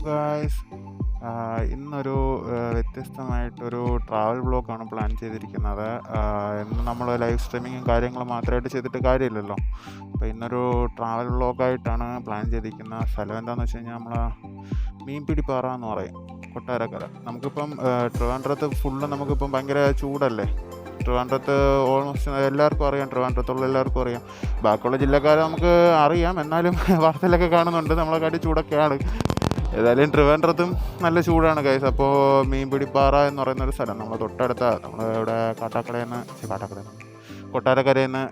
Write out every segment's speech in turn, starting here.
Guys, ഇന്നൊരു വ്യത്യസ്തമായിട്ടൊരു travel വ്ളോഗാണ് plan ചെയ്തിരിക്കുന്നത്. ഇന്ന് നമ്മൾ ലൈവ് സ്ട്രീമിങ്ങും കാര്യങ്ങളും മാത്രമായിട്ട് ചെയ്തിട്ട് കാര്യമില്ലല്ലോ. അപ്പോൾ ഇന്നൊരു ട്രാവൽ വ്ളോഗായിട്ടാണ് പ്ലാൻ ചെയ്തിരിക്കുന്ന സ്ഥലം എന്താണെന്ന് വെച്ച് കഴിഞ്ഞാൽ നമ്മളെ മീൻപിടിപ്പാറ എന്ന് പറയും, കൊട്ടാരക്കര. നമുക്കിപ്പം ട്രിവാൻഡ്രത്ത് ഫുള്ള് നമുക്കിപ്പം ഭയങ്കര ചൂടല്ലേ. ട്രിവാൻഡ്രത്ത് ഓൾമോസ്റ്റ് എല്ലാവർക്കും അറിയാം, ട്രിവാൻഡ്രത്തുള്ള എല്ലാവർക്കും അറിയാം. ബാക്കിയുള്ള ജില്ലക്കാരെ നമുക്ക് അറിയാം, എന്നാലും വാർത്തയിലൊക്കെ കാണുന്നുണ്ട് നമ്മളെക്കാട്ടി ചൂടൊക്കെയാണ്. ഏതായാലും ട്രിവാൻഡ്രത്തും നല്ല ചൂടാണ് ഗൈസ്. അപ്പോൾ മീൻപിടിപ്പാറ എന്ന് പറയുന്നൊരു സ്ഥലം നമ്മൾ തൊട്ടടുത്ത, നമ്മൾ ഇവിടെ കൊട്ടാരക്കരയിൽ നിന്ന്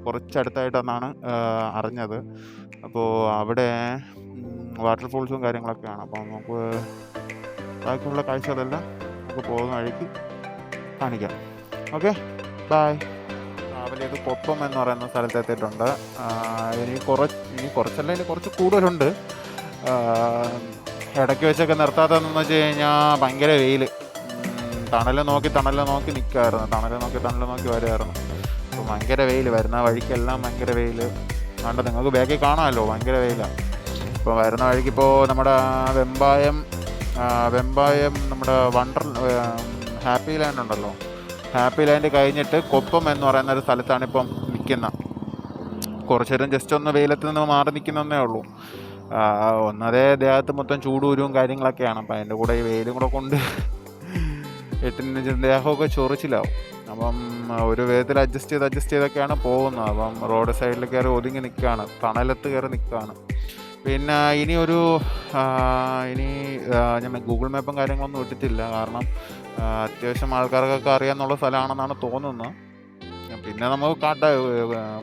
കുറച്ചടുത്തായിട്ടെന്നാണ് അറിഞ്ഞത്. അപ്പോൾ അവിടെ വാട്ടർഫോൾസും കാര്യങ്ങളൊക്കെയാണ്. അപ്പോൾ നമുക്ക് ബാക്കിയുള്ള കാഴ്ചകളെല്ലാം നമുക്ക് പോകുന്ന വഴിക്ക് കാണിക്കാം. Okay, bye. ട്രാവൽ ചെയ്ത് കൊപ്പം എന്ന് പറയുന്ന സ്ഥലത്തെത്തിയിട്ടുണ്ട്. ഇനി കുറച്ച് കൂടുതലുണ്ട്. ഇടയ്ക്ക് വെച്ചൊക്കെ നിർത്താത്തതെന്ന് വെച്ച് കഴിഞ്ഞാൽ ഭയങ്കര വെയിൽ. തണൽ നോക്കി നിൽക്കുമായിരുന്നു, തണൽ നോക്കി വരുമായിരുന്നു. അപ്പോൾ ഭയങ്കര വെയിൽ, വരുന്ന വഴിക്കെല്ലാം ഭയങ്കര വെയിൽ. കണ്ട നിങ്ങൾക്ക് ബാക്കിൽ കാണാമല്ലോ, ഭയങ്കര വെയിലാണ്. ഇപ്പോൾ വരുന്ന വഴിക്ക് ഇപ്പോൾ നമ്മുടെ വെമ്പായം നമ്മുടെ ഹാപ്പി ലാൻഡ് ഉണ്ടല്ലോ, ഹാപ്പി ലാൻഡ് കഴിഞ്ഞിട്ട് കൊപ്പം എന്ന് പറയുന്നൊരു സ്ഥലത്താണ് ഇപ്പം നിൽക്കുന്നത്. കുറച്ചു നേരം ജസ്റ്റ് ഒന്ന് വെയിലത്ത് നിന്ന് മാറി നിൽക്കുന്നതേ ഉള്ളൂ. ഒന്നതേ ദേഹത്ത് മൊത്തം ചൂടൂരും കാര്യങ്ങളൊക്കെയാണ്. അപ്പം അതിൻ്റെ കൂടെ ഈ വെയിലും കൂടെ കൊണ്ട് ദേഹമൊക്കെ ചൊറിച്ചിലാവും. അപ്പം ഒരു വിധത്തിൽ അഡ്ജസ്റ്റ് ചെയ്തൊക്കെയാണ് പോകുന്നത്. അപ്പം റോഡ് സൈഡിൽ കയറി ഒതുങ്ങി നിൽക്കുകയാണ്, തണലത്ത് കയറി നിൽക്കുകയാണ്. പിന്നെ ഞാൻ ഗൂഗിൾ മാപ്പും കാര്യങ്ങളൊന്നും ഇട്ടിട്ടില്ല, കാരണം അത്യാവശ്യം ആൾക്കാർക്കൊക്കെ അറിയാമെന്നുള്ള സ്ഥലമാണെന്നാണ് തോന്നുന്നത്. പിന്നെ നമുക്ക്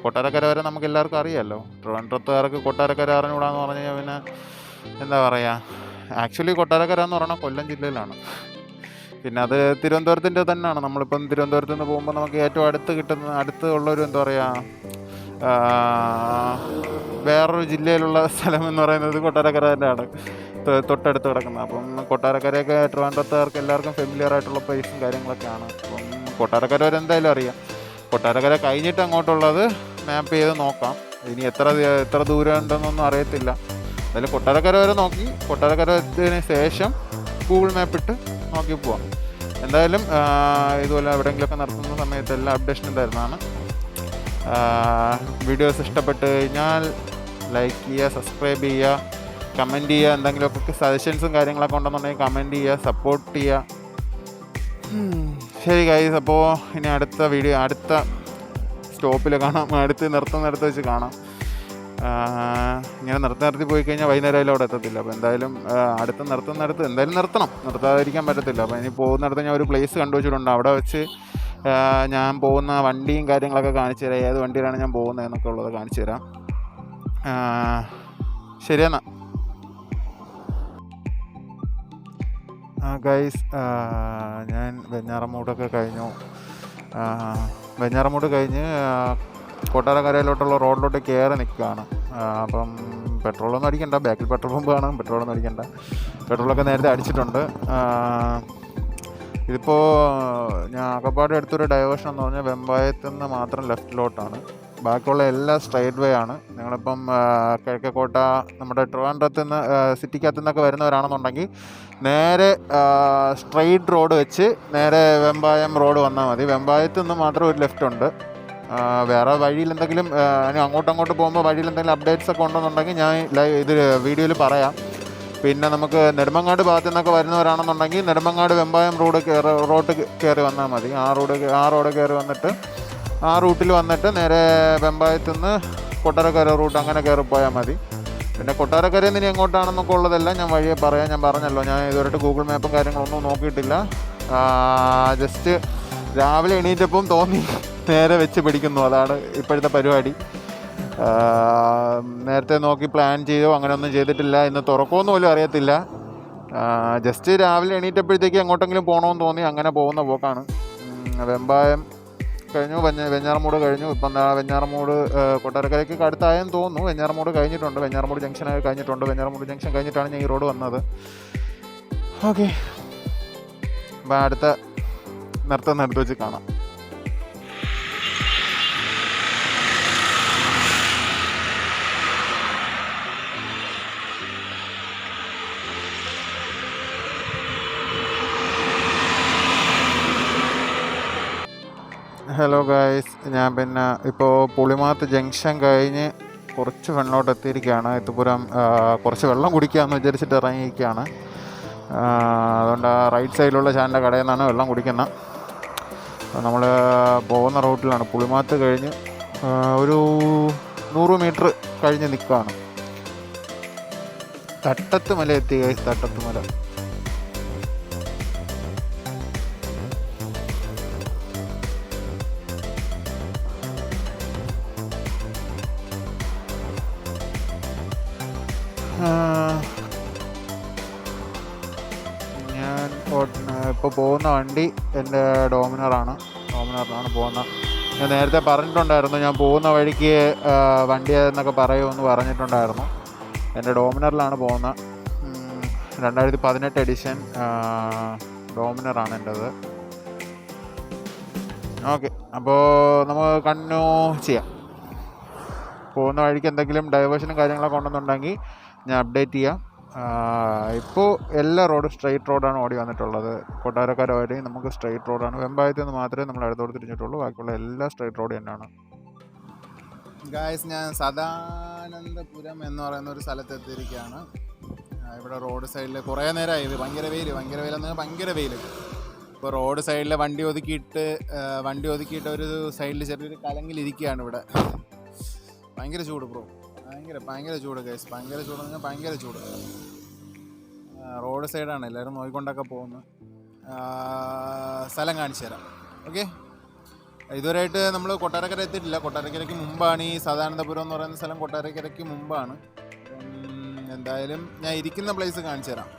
കൊട്ടാരക്കര വരെ നമുക്ക് എല്ലാവർക്കും അറിയാമല്ലോ. ട്രിവാൻഡ്രത്തുകാർക്ക് കൊട്ടാരക്കര അറിഞ്ഞുകൂടാന്ന് പറഞ്ഞു കഴിഞ്ഞാൽ പിന്നെ എന്താ പറയുക. ആക്ച്വലി കൊട്ടാരക്കര എന്ന് പറയുന്നത് കൊല്ലം ജില്ലയിലാണ്. പിന്നെ അത് തിരുവനന്തപുരത്തിൻ്റെ തന്നെയാണ്. നമ്മളിപ്പം തിരുവനന്തപുരത്ത് നിന്ന് പോകുമ്പോൾ നമുക്ക് ഏറ്റവും അടുത്തുള്ളൊരു എന്താ പറയുക, വേറൊരു ജില്ലയിലുള്ള സ്ഥലം എന്ന് പറയുന്നത് കൊട്ടാരക്കര തന്നെയാണ്, തൊട്ടടുത്ത് കിടക്കുന്നത്. അപ്പം കൊട്ടാരക്കരയൊക്കെ ട്രിവാൻഡ്രത്തുകാർക്ക് എല്ലാവർക്കും ഫെമിലിയർ ആയിട്ടുള്ള പ്ലേസും കാര്യങ്ങളൊക്കെയാണ്. അപ്പം കൊട്ടാരക്കര വരെ എന്തായാലും അറിയാം. കൊട്ടാരക്കര കഴിഞ്ഞിട്ട് അങ്ങോട്ടുള്ളത് മാപ്പ് ചെയ്ത് നോക്കാം. ഇനി എത്ര ദൂരം ഉണ്ടെന്നൊന്നും അറിയത്തില്ല. അതിൽ കൊട്ടാരക്കര വരെ നോക്കി, കൊട്ടാരക്കര എത്തിയതിന് ശേഷം ഗൂഗിൾ മാപ്പ് ഇട്ട് നോക്കി പോവാം. എന്തായാലും ഇതുപോലെ എവിടെയെങ്കിലുമൊക്കെ നടത്തുന്ന സമയത്ത് എല്ലാ അപ്ഡേഷനും തരുന്നതാണ്. വീഡിയോസ് ഇഷ്ടപ്പെട്ട് കഴിഞ്ഞാൽ ലൈക്ക് ചെയ്യുക, സബ്സ്ക്രൈബ് ചെയ്യുക, കമൻറ്റ് ചെയ്യുക. എന്തെങ്കിലുമൊക്കെ സജഷൻസും കാര്യങ്ങളൊക്കെ ഉണ്ടെന്നുണ്ടെങ്കിൽ കമൻറ്റ് ചെയ്യുക, സപ്പോർട്ട് ചെയ്യുക. ശരി ഗൈസ്, അപ്പോൾ ഇനി അടുത്ത സ്റ്റോപ്പിൽ കാണാം. നിർത്തുന്നിടത്ത് വെച്ച് കാണാം. ഇങ്ങനെ നിർത്തി പോയി കഴിഞ്ഞാൽ വൈകുന്നേരം അവിടെ എത്തത്തില്ല. അപ്പോൾ എന്തായാലും നിർത്തുന്നിടത്ത് എന്തായാലും നിർത്താതിരിക്കാൻ പറ്റത്തില്ല. അപ്പോൾ ഇനി പോകുന്നിടത്ത് ഞാൻ ഒരു പ്ലേസ് കണ്ടുവച്ചിട്ടുണ്ട്. അവിടെ വെച്ച് ഞാൻ പോകുന്ന വണ്ടിയും കാര്യങ്ങളൊക്കെ കാണിച്ചു തരാം, ഏത് വണ്ടിയിലാണ് ഞാൻ പോകുന്നത് എന്നൊക്കെ ഉള്ളത് കാണിച്ചു തരാം. ശരിയെന്നാ ഗൈസ്, ഞാൻ വെഞ്ഞാറമൂടൊക്കെ കഴിഞ്ഞു. വെഞ്ഞാറമൂട് കഴിഞ്ഞ് കൊട്ടാരക്കരയിലോട്ടുള്ള റോഡിലോട്ട് കയറി നിൽക്കുകയാണ്. അപ്പം പെട്രോളൊന്നും അടിക്കണ്ട, ബാക്കിൽ പെട്രോൾ പമ്പ് കാണാം. പെട്രോളൊന്നും അടിക്കണ്ട, പെട്രോളൊക്കെ നേരത്തെ അടിച്ചിട്ടുണ്ട്. ഇതിപ്പോൾ ഞാൻ ആകപ്പാട് എടുത്തൊരു ഡൈവേർഷൻ എന്ന് പറഞ്ഞാൽ വെമ്പായത്ത് നിന്ന് മാത്രം ലെഫ്റ്റിലോട്ടാണ്, ബാക്കിയുള്ള എല്ലാം സ്ട്രൈറ്റ് വേ ആണ്. നിങ്ങളിപ്പം കിഴക്കേക്കോട്ട നമ്മുടെ ട്രിവാൻഡ്രത്ത് നിന്ന് സിറ്റിക്കകത്തു നിന്നൊക്കെ വരുന്നവരാണെന്നുണ്ടെങ്കിൽ നേരെ സ്ട്രെയിറ്റ് റോഡ് വെച്ച് നേരെ വെമ്പായം റോഡ് വന്നാൽ മതി. വെമ്പായത്ത് നിന്ന് മാത്രം ഒരു ലെഫ്റ്റ് ഉണ്ട്. വേറെ വഴിയിൽ എന്തെങ്കിലും അങ്ങോട്ട് പോകുമ്പോൾ വഴിയിൽ എന്തെങ്കിലും അപ്ഡേറ്റ്സ് ഒക്കെ ഉണ്ടെന്നുണ്ടെങ്കിൽ ഞാൻ വീഡിയോയിൽ പറയാം. പിന്നെ നമുക്ക് നെടുമങ്ങാട് ഭാഗത്തു നിന്നൊക്കെ വരുന്നവരാണെന്നുണ്ടെങ്കിൽ നെടുമങ്ങാട് വെമ്പായം റോഡ് കയറി വന്നാൽ മതി. ആ റോഡ് കയറി വന്നിട്ട് ആ റൂട്ടിൽ വന്നിട്ട് നേരെ വെമ്പായത്തു നിന്ന് കൊട്ടാരക്കര റൂട്ട് അങ്ങനെ കയറി പോയാൽ മതി. പിന്നെ കൊട്ടാരക്കരയിൽ നിന്ന് ഇനി എങ്ങോട്ടാണെന്നൊക്കെ ഉള്ളതെല്ലാം ഞാൻ വഴിയെ പറയാം. ഞാൻ പറഞ്ഞല്ലോ, ഞാൻ ഇതുവരെയായിട്ട് ഗൂഗിൾ മാപ്പും കാര്യങ്ങളൊന്നും നോക്കിയിട്ടില്ല. ജസ്റ്റ് രാവിലെ എണീറ്റപ്പം തോന്നി നേരെ വെച്ച് പിടിക്കുന്നു, അതാണ് ഇപ്പോഴത്തെ പരിപാടി. നേരത്തെ നോക്കി പ്ലാൻ ചെയ്തോ അങ്ങനെയൊന്നും ചെയ്തിട്ടില്ല. ഇന്ന് തുറക്കുമെന്ന് പോലും അറിയത്തില്ല. ജസ്റ്റ് രാവിലെ എണീറ്റപ്പോഴത്തേക്ക് എങ്ങോട്ടെങ്കിലും പോകണമെന്ന് തോന്നി, അങ്ങനെ പോകുന്ന പോക്കാണ്. വെമ്പായം കഴിഞ്ഞു, വെഞ്ഞാറമൂട് കഴിഞ്ഞു. ഇപ്പം വെഞ്ഞാറമൂട് കൊട്ടാരക്കരയ്ക്ക് അടുത്തായെന്ന് തോന്നുന്നു. വെഞ്ഞാറമൂട് കഴിഞ്ഞിട്ടുണ്ട്, വെഞ്ഞാറമൂട് ജംഗ്ഷനൊക്കെ കഴിഞ്ഞിട്ടുണ്ട്. വെഞ്ഞാറമൂട് ജംഗ്ഷൻ കഴിഞ്ഞിട്ടാണ് ഞാൻ ഈ റോഡ് വന്നത്. ഓക്കെ, അപ്പം അടുത്ത നിർത്തി വെച്ച് കാണാം. ഹലോ ഗായ്സ്, ഞാൻ പിന്നെ ഇപ്പോൾ പുളിമാത്ത് ജംഗ്ഷൻ കഴിഞ്ഞ് കുറച്ച് വെള്ളോട്ട് എത്തിയിരിക്കുകയാണ്. എത്തുപുരം കുറച്ച് വെള്ളം കുടിക്കാമെന്ന് വിചാരിച്ചിട്ട് ഇറങ്ങിയിരിക്കുകയാണ്. അതുകൊണ്ട് റൈറ്റ് സൈഡിലുള്ള ചാനൻ്റെ കടയിൽ നിന്നാണ് വെള്ളം കുടിക്കുന്നത്. നമ്മൾ പോകുന്ന റൂട്ടിലാണ്. പുളിമാത്ത് കഴിഞ്ഞ് ഒരു 100 മീറ്റർ കഴിഞ്ഞ് നിൽക്കുകയാണ്. തട്ടത്ത് മല എത്തി ഗൈസ്, തട്ടത്ത് മല. ഞാൻ ഇപ്പോൾ പോകുന്ന വണ്ടി എൻ്റെ ഡോമിനറിലാണ് പോകുന്നത്. ഞാൻ നേരത്തെ പറഞ്ഞിട്ടുണ്ടായിരുന്നു, ഞാൻ പോകുന്ന വഴിക്ക് വണ്ടി എന്നൊക്കെ പറയുമെന്ന് പറഞ്ഞിട്ടുണ്ടായിരുന്നു. എൻ്റെ ഡോമിനറിലാണ് പോകുന്നത്. 2018 എഡിഷൻ ഡോമിനറാണ് എൻ്റേത്. ഓക്കെ, അപ്പോൾ നമുക്ക് കണ്ടിന്യൂ ചെയ്യാം. പോകുന്ന വഴിക്ക് എന്തെങ്കിലും ഡൈവേഷനും കാര്യങ്ങളൊക്കെ ഉണ്ടെന്നുണ്ടെങ്കിൽ ഞാൻ അപ്ഡേറ്റ് ചെയ്യാം. ഇപ്പോൾ എല്ലാ റോഡും സ്ട്രെയിറ്റ് റോഡാണ് ഓടി വന്നിട്ടുള്ളത്. കൊട്ടാരക്കര വരെയും നമുക്ക് സ്ട്രെയിറ്റ് റോഡാണ്. വെമ്പായത്തിൽ നിന്ന് മാത്രമേ നമ്മൾ ഇടത്തോട്ട് തിരിഞ്ഞിട്ടുള്ളൂ. ബാക്കിയുള്ള എല്ലാ സ്ട്രെയിറ്റ് റോഡ് തന്നെയാണ്. ഗായ്സ്, ഞാൻ സദാനന്ദപുരം എന്ന് പറയുന്ന ഒരു സ്ഥലത്ത് എത്തിയിരിക്കുകയാണ്. ഇവിടെ റോഡ് സൈഡിൽ കുറേ നേരമായി ഭയങ്കര വെയിൽ. ഇപ്പോൾ റോഡ് സൈഡിൽ വണ്ടി ഒതുക്കിയിട്ട് ഒരു സൈഡിൽ ചെറിയൊരു കലങ്ങിലിരിക്കുകയാണ് ഇവിടെ. ഭയങ്കര ചൂട് ബ്രോ, ഭയങ്കര ചൂട് ഗൈസ്, ഭയങ്കര ചൂട്. റോഡ് സൈഡാണ്, എല്ലാവരും നോക്കിക്കൊണ്ടൊക്കെ പോകുന്നു. സ്ഥലം കാണിച്ചു തരാം. ഓക്കെ, ഇതുവരെയായിട്ട് നമ്മൾ കൊട്ടാരക്കര എത്തിയിട്ടില്ല. കൊട്ടാരക്കരയ്ക്ക് മുമ്പാണ് ഈ സദാനന്ദപുരം എന്ന് പറയുന്ന സ്ഥലം. കൊട്ടാരക്കരയ്ക്ക് മുമ്പാണ്. എന്തായാലും ഞാൻ ഇരിക്കുന്ന പ്ലേസ് കാണിച്ചു തരാം.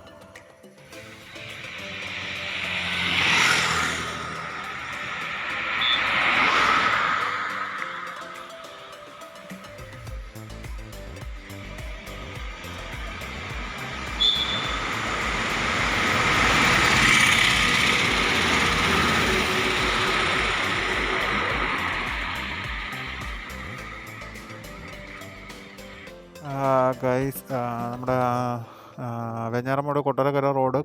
ഗൈസ്, നമ്മുടെ വെഞ്ഞാറമ്മൂട്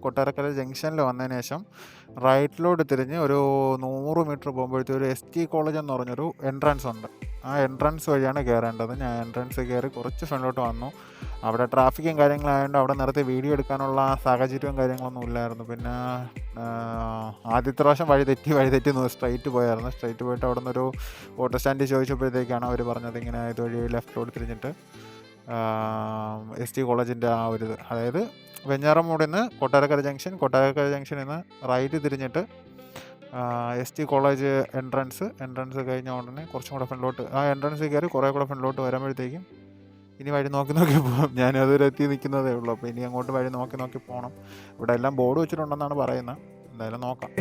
കൊട്ടാരക്കര ജംഗ്ഷനിൽ വന്നതിന് ശേഷം റൈറ്റിലോട്ട് തിരിഞ്ഞ് ഒരു 100 മീറ്റർ പോകുമ്പോഴത്തേക്ക് ഒരു ST കോളേജ് എന്ന് പറഞ്ഞൊരു എൻട്രൻസ് ഉണ്ട്. ആ എൻട്രൻസ് വഴിയാണ് കയറേണ്ടത്. ഞാൻ എൻട്രൻസ് കയറി കുറച്ച് ഫ്രണ്ടിലോട്ട് വന്നു. അവിടെ ട്രാഫിക്കും കാര്യങ്ങളായതുകൊണ്ട് അവിടെ നിർത്തി വീഡിയോ എടുക്കാനുള്ള സാഹചര്യവും കാര്യങ്ങളൊന്നും ഇല്ലായിരുന്നു. പിന്നെ ആദ്യത്തെ പ്രാവശ്യം വഴി തെറ്റി സ്ട്രൈറ്റ് പോയിട്ട് അവിടെ നിന്നൊരു ഓട്ടോ സ്റ്റാൻഡിൽ ചോദിച്ചപ്പോഴത്തേക്കാണ് അവർ പറഞ്ഞത് ഇങ്ങനെ ഇതുവഴി ലെഫ്റ്റിലോട്ട് തിരിഞ്ഞിട്ട് ST കോളേജിൻ്റെ ആ ഒരു ഇത്, അതായത് വെഞ്ഞാറമ്മൂടിൽ നിന്ന് കൊട്ടാരക്കര ജംഗ്ഷനിൽ നിന്ന് റൈറ്റ് തിരിഞ്ഞിട്ട് ST കോളേജ് എൻട്രൻസ് കഴിഞ്ഞ ഉടനെ കുറച്ചും കൂടെ ഫ്രണ്ടിലോട്ട് ആ എൻട്രൻസ് കയറി കുറേ കൂടെ ഫ്രണ്ടിലോട്ട് വരുമ്പോഴത്തേക്കും ഇനി വഴി നോക്കി പോകും. ഞാൻ അതുവരെ എത്തി നിൽക്കുന്നതേ ഉള്ളൂ. അപ്പോൾ ഇനി അങ്ങോട്ട് വഴി നോക്കി പോകണം. ഇവിടെ എല്ലാം ബോർഡ് വെച്ചിട്ടുണ്ടെന്നാണ് പറയുന്നത്. എന്തായാലും നോക്കാം.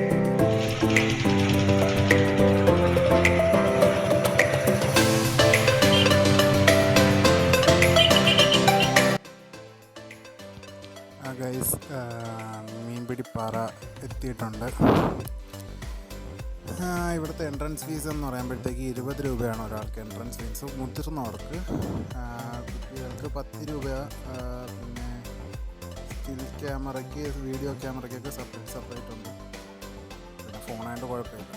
ഗൈസ്, മീൻപിടിപ്പാറ എത്തിയിട്ടുണ്ട്. ഇവിടുത്തെ എൻട്രൻസ് ഫീസ് എന്ന് പറയുമ്പോഴത്തേക്ക് 20 രൂപയാണ് ഒരാൾക്ക് എൻട്രൻസ് ഫീസ്. മുതിർന്നവർക്ക്, കുട്ടികൾക്ക് 10 രൂപ. പിന്നെ സ്റ്റിൽ ക്യാമറയ്ക്ക്, വീഡിയോ ക്യാമറയ്ക്കൊക്കെ സെപ്പറേറ്റ് ഉണ്ട്. പിന്നെ ഫോണായിട്ട് കുഴപ്പമില്ല.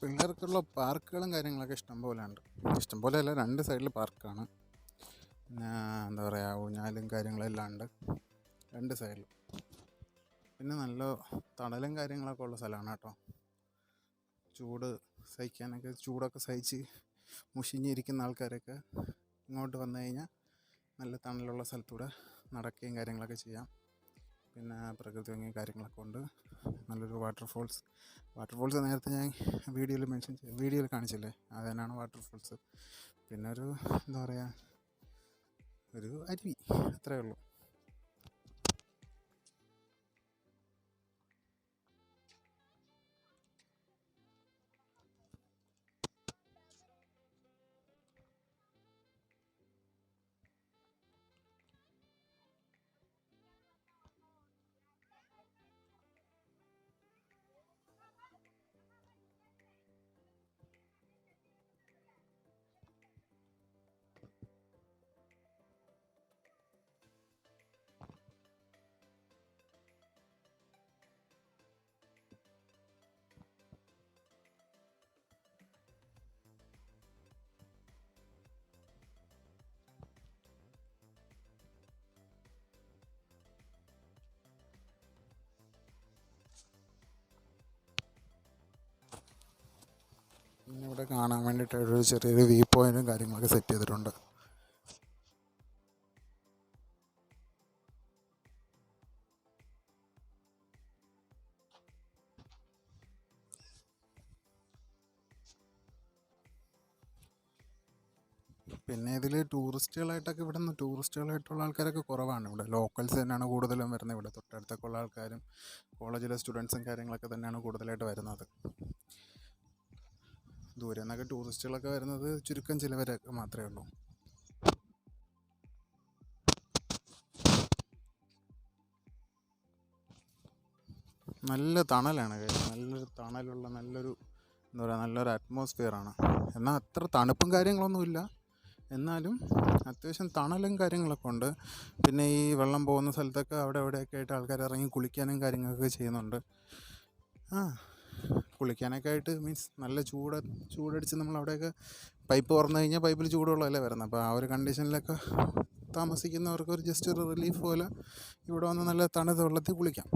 പിള്ളേർക്കുള്ള പാർക്കുകളും കാര്യങ്ങളൊക്കെ ഇഷ്ടംപോലെ ഉണ്ട്. ഇഷ്ടംപോലെ അല്ല, 2 സൈഡിൽ പാർക്കാണ്. പിന്നെ എന്താ പറയുക, ഊഞ്ഞാലും കാര്യങ്ങളെല്ലാം ഉണ്ട് 2 സൈഡിലും. പിന്നെ നല്ല തണലും കാര്യങ്ങളൊക്കെ ഉള്ള സ്ഥലമാണ് കേട്ടോ. ചൂട് സഹിക്കാനൊക്കെ, ചൂടൊക്കെ സഹിച്ച് മുഷിഞ്ഞിരിക്കുന്ന ആൾക്കാരൊക്കെ ഇങ്ങോട്ട് വന്നു കഴിഞ്ഞാൽ നല്ല തണലുള്ള സ്ഥലത്തൂടെ നടക്കുകയും കാര്യങ്ങളൊക്കെ ചെയ്യാം. പിന്നെ പ്രകൃതി ഭംഗി കാര്യങ്ങളൊക്കെ ഉണ്ട്. നല്ലൊരു വാട്ടർഫോൾസ് നേരത്തെ ഞാൻ വീഡിയോയിൽ കാണിച്ചില്ലേ, അത് തന്നെയാണ് വാട്ടർഫോൾസ്. പിന്നെ ഒരു എന്താ പറയുക, ഒരു അരുവി, അത്രയേ ഉള്ളൂ. പിന്നെ ഇവിടെ കാണാൻ വേണ്ടിയിട്ട് ഒരു ചെറിയൊരു വ്യൂ പോയിൻറ്റും കാര്യങ്ങളൊക്കെ സെറ്റ് ചെയ്തിട്ടുണ്ട്. പിന്നെ ഇതിൽ ടൂറിസ്റ്റുകളായിട്ടുള്ള ആൾക്കാരൊക്കെ കുറവാണ്. ഇവിടെ ലോക്കൽസ് തന്നെയാണ് കൂടുതലും വരുന്നത്. ഇവിടെ തൊട്ടടുത്തൊക്കെ ഉള്ള ആൾക്കാരും കോളേജിലെ സ്റ്റുഡൻസും കാര്യങ്ങളൊക്കെ തന്നെയാണ് കൂടുതലായിട്ട് വരുന്നത്. ദൂരെ നിന്നൊക്കെ ടൂറിസ്റ്റുകളൊക്കെ വരുന്നത് ചുരുക്കം ചിലവരൊക്കെ മാത്രമേ ഉള്ളൂ. നല്ല തണലാണ്, നല്ലൊരു തണലുള്ള നല്ലൊരു എന്താ പറയുക, നല്ലൊരു അറ്റ്മോസ്ഫിയറാണ്. എന്നാൽ അത്ര തണുപ്പും കാര്യങ്ങളൊന്നുമില്ല, എന്നാലും അത്യാവശ്യം തണലും കാര്യങ്ങളൊക്കെ ഉണ്ട്. പിന്നെ ഈ വെള്ളം പോകുന്ന സ്ഥലത്തൊക്കെ അവിടെ എവിടെയൊക്കെ ആയിട്ട് ആൾക്കാർ ഇറങ്ങി കുളിക്കാനും കാര്യങ്ങളൊക്കെ ചെയ്യുന്നുണ്ട്. കുളിക്കാനൊക്കെ ആയിട്ട് മീൻസ് നല്ല ചൂടടിച്ച് നമ്മൾ അവിടെയൊക്കെ പൈപ്പ് തുറന്നു കഴിഞ്ഞാൽ പൈപ്പിൽ ചൂടുവെള്ളമല്ലേ വരുന്നത്. അപ്പോൾ ആ ഒരു കണ്ടീഷനിലൊക്കെ താമസിക്കുന്നവർക്ക് ഒരു ജസ്റ്റ് ഒരു റിലീഫ് പോലെ ഇവിടെ വന്ന് നല്ല തണുത്ത വെള്ളത്തിൽ കുളിക്കാം.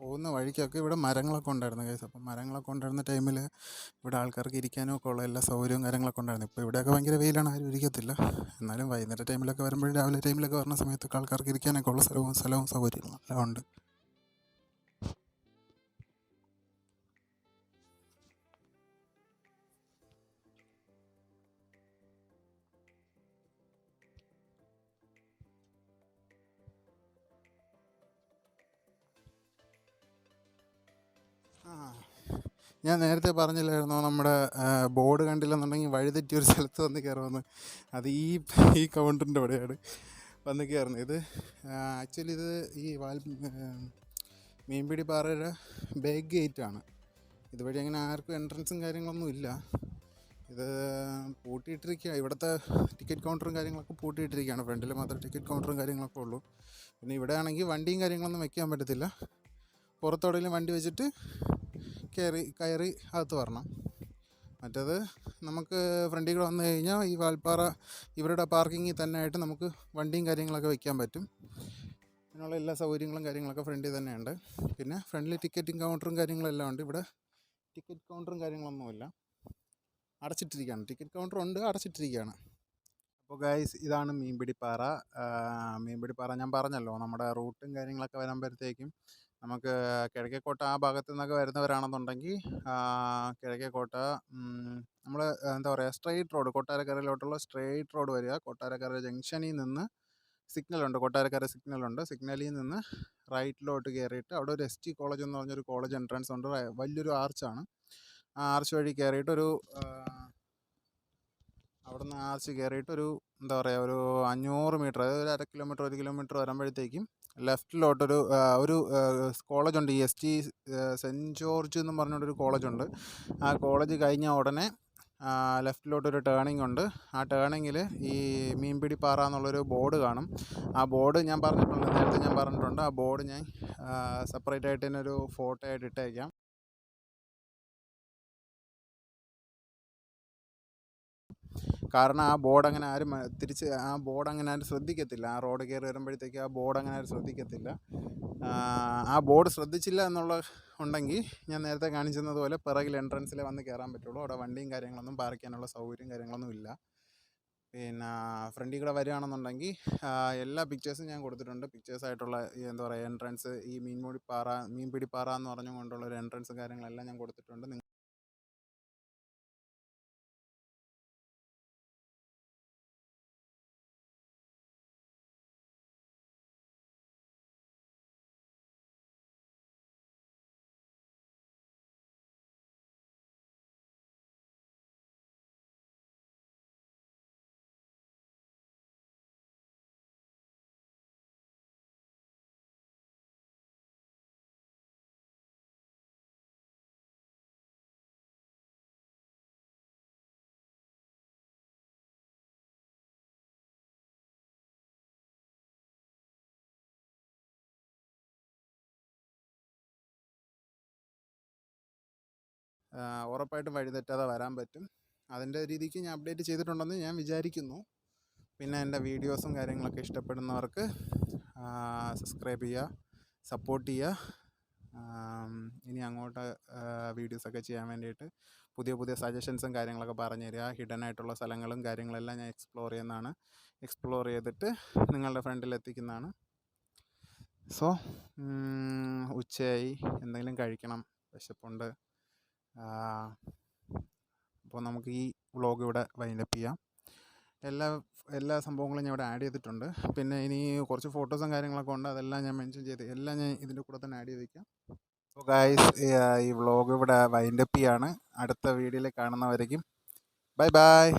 പോകുന്ന വഴിക്കൊക്കെ ഇവിടെ മരങ്ങളൊക്കെ ഉണ്ടായിരുന്നു കേസ്. അപ്പം മരങ്ങളൊക്കെ ഉണ്ടായിരുന്ന ടൈമിൽ ഇവിടെ ആൾക്കാർക്ക് ഇരിക്കാനും ഒക്കെ ഉള്ള എല്ലാ സൗകര്യവും കാര്യങ്ങളൊക്കെ ഉണ്ടായിരുന്നു. ഇപ്പോൾ ഇവിടെയൊക്കെ ഭയങ്കര വെയിലാണ്, ആരും ഇരിക്കത്തില്ല. എന്നാലും വൈകുന്നേരം ടൈമിലൊക്കെ വരുമ്പോൾ, രാവിലെ ടൈമിലൊക്കെ വരുന്ന സമയത്തൊക്കെ ആൾക്കാർക്ക് ഇരിക്കാനൊക്കെ ഉള്ള സ്ഥലവും സൗകര്യങ്ങളും എല്ലാം ഉണ്ട്. ഞാൻ നേരത്തെ പറഞ്ഞില്ലായിരുന്നോ, നമ്മുടെ ബോർഡ് കണ്ടില്ലെന്നുണ്ടെങ്കിൽ വഴിതെറ്റി ഒരു സ്ഥലത്ത് വന്ന് കയറുമെന്ന്. അത് ഈ കൗണ്ടറിൻ്റെ അവിടെയാണ് വന്ന് കയറുന്നത്. ഇത് ആക്ച്വലി ഇത് ഈ മീൻപിടി പാറയുടെ ബാക്ക് ഗേറ്റാണ്. ഇതുവഴി അങ്ങനെ ആർക്കും എൻട്രൻസും കാര്യങ്ങളൊന്നും ഇല്ല. ഇത് പൂട്ടിയിട്ടിരിക്കുക. ഇവിടുത്തെ ടിക്കറ്റ് കൗണ്ടറും കാര്യങ്ങളൊക്കെ പൂട്ടിയിട്ടിരിക്കുകയാണ്. ഫ്രണ്ടിൽ മാത്രമേ ടിക്കറ്റ് കൗണ്ടറും കാര്യങ്ങളൊക്കെ ഉള്ളൂ. പിന്നെ ഇവിടെ ആണെങ്കിൽ വണ്ടിയും കാര്യങ്ങളൊന്നും വെക്കാൻ പറ്റത്തില്ല. പുറത്തോടെങ്കിലും വണ്ടി വെച്ചിട്ട് കയറി അകത്ത് വരണം. മറ്റേത് നമുക്ക് ഫ്രണ്ടിൽ കൂടെ വന്നു കഴിഞ്ഞാൽ ഈ വാൽപ്പാറ ഇവരുടെ പാർക്കിങ്ങിൽ തന്നെ ആയിട്ട് നമുക്ക് വണ്ടിയും കാര്യങ്ങളൊക്കെ വെക്കാൻ പറ്റും. അതിനുള്ള എല്ലാ സൗകര്യങ്ങളും കാര്യങ്ങളൊക്കെ ഫ്രണ്ടിൽ തന്നെയുണ്ട്. പിന്നെ ഫ്രണ്ടിൽ ടിക്കറ്റും കൗണ്ടറും കാര്യങ്ങളെല്ലാം ഉണ്ട്. ഇവിടെ ടിക്കറ്റ് കൗണ്ടറും കാര്യങ്ങളൊന്നുമില്ല, അടച്ചിട്ടിരിക്കുകയാണ്. ടിക്കറ്റ് കൗണ്ടർ ഉണ്ട്, അടച്ചിട്ടിരിക്കുകയാണ്. അപ്പോൾ ഗൈസ്, ഇതാണ് മീൻപിടിപ്പാറ. മീൻപിടിപ്പാറ ഞാൻ പറഞ്ഞല്ലോ, നമ്മുടെ റൂട്ടും കാര്യങ്ങളൊക്കെ വരുമ്പോഴത്തേക്കും നമുക്ക് കിഴക്കേക്കോട്ട ആ ഭാഗത്തു നിന്നൊക്കെ വരുന്നവരാണെന്നുണ്ടെങ്കിൽ കിഴക്കേക്കോട്ട നമ്മൾ എന്താ പറയുക, സ്ട്രെയിറ്റ് റോഡ് കൊട്ടാരക്കരയിലോട്ടുള്ള സ്ട്രെയിറ്റ് റോഡ് വരിക. കൊട്ടാരക്കര ജംഗ്ഷനിൽ നിന്ന് സിഗ്നലുണ്ട്, കൊട്ടാരക്കര സിഗ്നലുണ്ട്. സിഗ്നലിൽ നിന്ന് റൈറ്റിലോട്ട് കയറിയിട്ട് അവിടെ ഒരു ST കോളേജ് എന്ന് പറഞ്ഞൊരു കോളേജ് എൻട്രൻസ് ഉണ്ട്. വലിയൊരു ആർച്ചാണ്. ആ ആർച്ച് വഴി കയറിയിട്ടൊരു അവിടുന്ന് ആർച്ച് കയറിയിട്ടൊരു എന്താ പറയുക, ഒരു 500 മീറ്റർ, അതായത് ഒരു 1/2 കിലോമീറ്റർ 1 കിലോമീറ്റർ വരുമ്പോഴത്തേക്കും ലെഫ്റ്റിലോട്ടൊരു ഒരു കോളേജുണ്ട്. ST സെൻറ്റ് ജോർജ് എന്നും പറഞ്ഞുകൊണ്ടൊരു കോളേജുണ്ട്. ആ കോളേജ് കഴിഞ്ഞ ഉടനെ ലെഫ്റ്റിലോട്ടൊരു ടേണിംഗ് ഉണ്ട്. ആ ടേണിങ്ങിൽ ഈ മീൻപിടിപ്പാറ എന്നുള്ളൊരു ബോർഡ് കാണും. ആ ബോർഡ് ഞാൻ പറഞ്ഞിട്ടുണ്ട്, നേരത്തെ ഞാൻ പറഞ്ഞിട്ടുണ്ട്. ആ ബോർഡ് ഞാൻ സെപ്പറേറ്റ് ആയിട്ട് തന്നെ ഒരു ഫോട്ടോ ആയിട്ട് ഇട്ടേക്കാം. കാരണം ആ ബോർഡ് അങ്ങനെ ആരും ആ ബോർഡ് അങ്ങനെ ആരും ശ്രദ്ധിക്കത്തില്ല. ആ റോഡ് കയറി വരുമ്പോഴത്തേക്ക് ആ ബോർഡ് അങ്ങനെ ആരും ശ്രദ്ധിക്കത്തില്ല. ആ ബോർഡ് ശ്രദ്ധിച്ചില്ല എന്നുള്ള ഉണ്ടെങ്കിൽ ഞാൻ നേരത്തെ കാണിച്ചതുപോലെ പിറകിൽ എൻട്രൻസിൽ വന്ന് കയറാൻ പറ്റുള്ളൂ. അവിടെ വണ്ടിയും കാര്യങ്ങളൊന്നും പാർക്ക് ചെയ്യാനുള്ള സൗകര്യം കാര്യങ്ങളൊന്നും ഇല്ല. പിന്നെ ഫ്രണ്ടിൽ കൂടെ വരികയാണെന്നുണ്ടെങ്കിൽ എല്ലാ പിക്ചേഴ്സും ഞാൻ കൊടുത്തിട്ടുണ്ട്. പിക്ചേഴ്സായിട്ടുള്ള എന്താ പറയുക, എൻട്രൻസ്, ഈ മീൻപിടിപ്പാറ എന്ന് പറഞ്ഞുകൊണ്ടുള്ളൊരു എൻട്രൻസും കാര്യങ്ങളെല്ലാം ഞാൻ കൊടുത്തിട്ടുണ്ട്. ഉറപ്പായിട്ടും വഴിതെറ്റാതെ വരാൻ പറ്റും. അതിൻ്റെ രീതിക്ക് ഞാൻ അപ്ഡേറ്റ് ചെയ്തിട്ടുണ്ടെന്ന് ഞാൻ വിചാരിക്കുന്നു. പിന്നെ എൻ്റെ വീഡിയോസും കാര്യങ്ങളൊക്കെ ഇഷ്ടപ്പെടുന്നവർക്ക് സബ്സ്ക്രൈബ് ചെയ്യുക, സപ്പോർട്ട് ചെയ്യുക. ഇനി അങ്ങോട്ട് വീഡിയോസൊക്കെ ചെയ്യാൻ വേണ്ടിയിട്ട് പുതിയ പുതിയ സജഷൻസും കാര്യങ്ങളൊക്കെ പറഞ്ഞു തരിക. ഹിഡൻ ആയിട്ടുള്ള സ്ഥലങ്ങളും കാര്യങ്ങളെല്ലാം ഞാൻ എക്സ്പ്ലോർ ചെയ്യുന്നതാണ്. എക്സ്പ്ലോർ ചെയ്തിട്ട് നിങ്ങളുടെ ഫ്രണ്ടിൽ എത്തിക്കുന്നതാണ്. സോ ഉച്ചയായി, എന്തെങ്കിലും കഴിക്കണം, വിശപ്പുണ്ട്. അപ്പോൾ നമുക്ക് ഈ വ്ളോഗ് ഇവിടെ വൈൻഡപ്പ് ചെയ്യാം. എല്ലാ സംഭവങ്ങളും ഞാൻ ഇവിടെ ആഡ് ചെയ്തിട്ടുണ്ട്. പിന്നെ ഇനി കുറച്ച് ഫോട്ടോസും കാര്യങ്ങളൊക്കെ ഉണ്ട്, അതെല്ലാം ഞാൻ മെൻഷൻ ചെയ്ത് എല്ലാം ഞാൻ ഇതിൻ്റെ കൂടെ തന്നെ ആഡ് ചെയ്ത് വയ്ക്കാം. അപ്പോൾ ഗായ്സ്, ഈ വ്ളോഗ് ഇവിടെ വൈൻഡപ്പ് ചെയ്യാണ്. അടുത്ത വീഡിയോയിൽ കാണുന്നവരേക്കും ബൈ ബൈ.